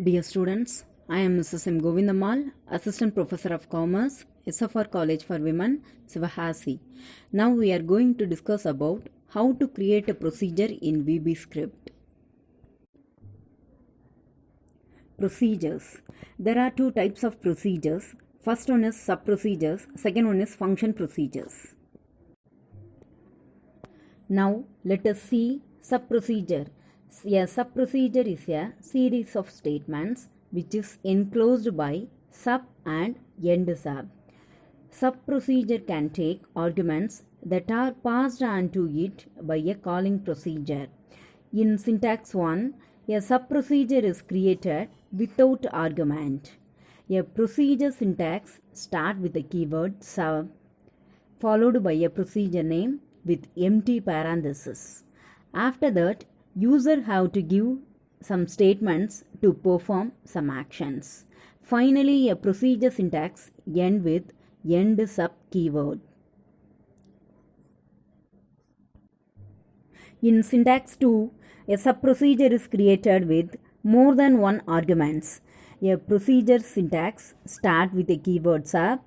Dear students, I am Mrs. M.Govindammal, Assistant Professor of Commerce, SFR College for Women, Sivahasi. Now we are going to discuss about how to create a procedure in VBScript. Procedures. There are two types of procedures. First one is subprocedures, second one is function procedures. Now let us see subprocedure. A subprocedure is a series of statements which is enclosed by sub and end sub. Subprocedure can take arguments that are passed on to it by a calling procedure. In syntax 1, a subprocedure is created without argument. A procedure syntax starts with the keyword sub followed by a procedure name with empty parenthesis. After that, user have to give some statements to perform some actions. Finally, a procedure syntax end with end sub keyword. In syntax 2, a subprocedure is created with more than one arguments. A procedure syntax starts with a keyword sub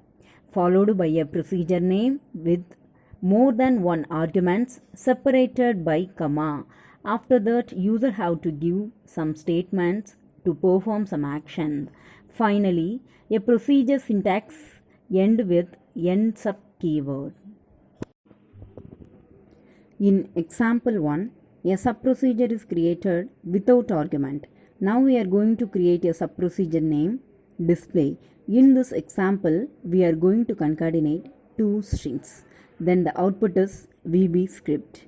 followed by a procedure name with more than one arguments separated by comma. After that, user have to give some statements to perform some action. Finally, a procedure syntax end with end sub keyword. In example 1, a subprocedure is created without argument. Now we are going to create a subprocedure name display. In this example, we are going to concatenate two strings. Then the output is VBScript.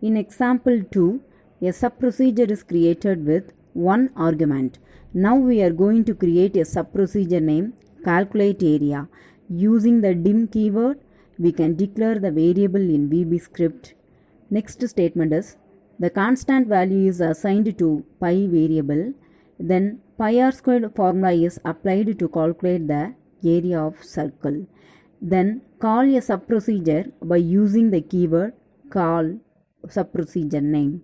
In example 2, a subprocedure is created with one argument. Now we are going to create a subprocedure name calculate area. Using the dim keyword, we can declare the variable in VBScript. Next statement is the constant value is assigned to pi variable. Then pi r squared formula is applied to calculate the area of circle. Then call a subprocedure by using the keyword call subprocedure name.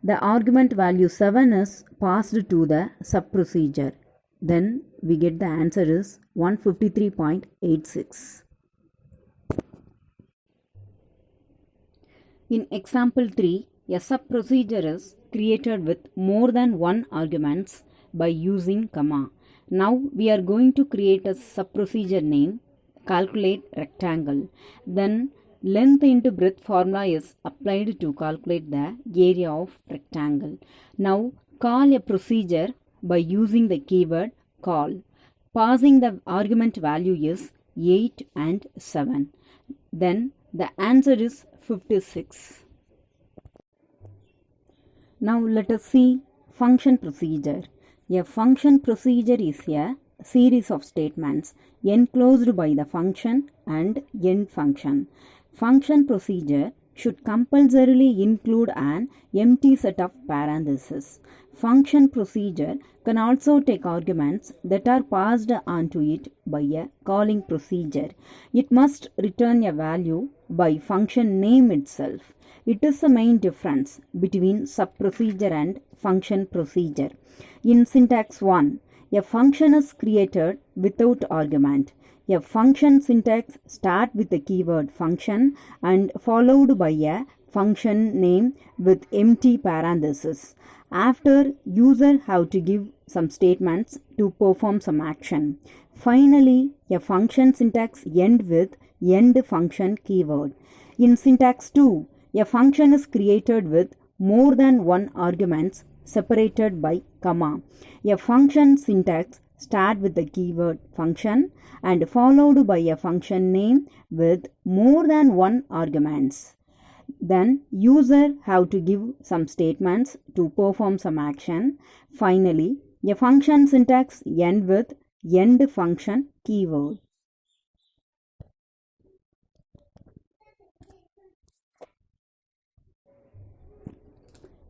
The argument value 7 is passed to the subprocedure. Then we get the answer is 153.86. In example 3, a subprocedure is created with more than one arguments by using comma. Now we are going to create a subprocedure name calculate rectangle. Then length into breadth formula is applied to calculate the area of rectangle. Now call a procedure by using the keyword call. Passing the argument value is 8 and 7. Then the answer is 56. Now let us see function procedure. A function procedure is a series of statements enclosed by the function and end function. Function procedure should compulsorily include an empty set of parentheses. Function procedure can also take arguments that are passed on to it by a calling procedure. It must return a value by function name itself. It is the main difference between subprocedure and function procedure. In syntax 1, a function is created without argument. A function syntax starts with the keyword function and followed by a function name with empty parentheses. After, user have to give some statements to perform some action. Finally, a function syntax end with end function keyword. In syntax 2, a function is created with more than one arguments separated by comma. A function syntax start with the keyword function and followed by a function name with more than one arguments. Then user have to give some statements to perform some action. Finally, a function syntax end with end function keyword.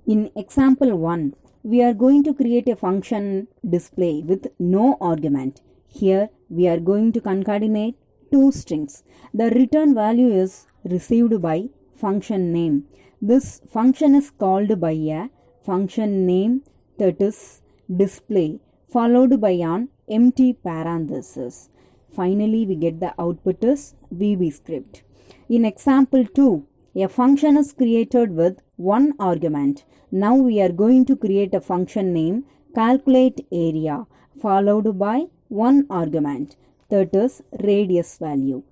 In example 1, we are going to create a function display with no argument. Here we are going to concatenate two strings. The return value is received by function name. This function is called by a function name that is display. followed by an empty parenthesis. Finally, we get the output is VBScript. In example 2, a function is created with one argument. Now we are going to create a function named calculate area followed by one argument, that is radius value.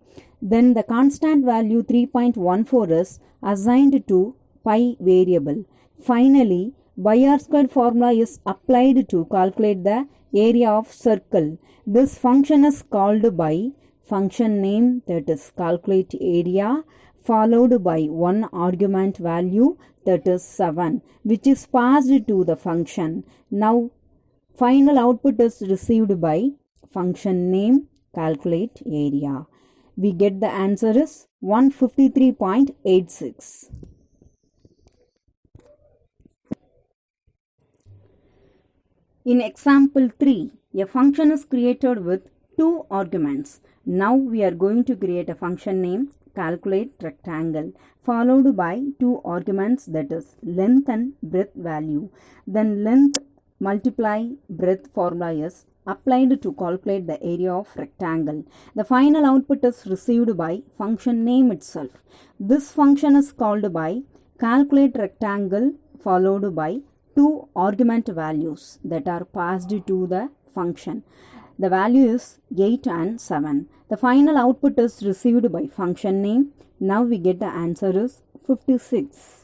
Then the constant value 3.14 is assigned to pi variable. Finally, VBScript formula is applied to calculate the area of circle. This function is called by function name, that is calculate area, followed by one argument value, that is 7, which is passed to the function. Now final output is received by function name calculate area. We get the answer is 153.86. In example 3, a function is created with two arguments. Now we are going to create a function named calculate rectangle followed by two arguments, that is length and breadth value. Then length multiply breadth formula is applied to calculate the area of rectangle. The final output is received by function name itself. This function is called by calculate rectangle followed by two argument values that are passed to the function. The value is 8 and 7. The final output is received by function name. Now we get the answer is 56.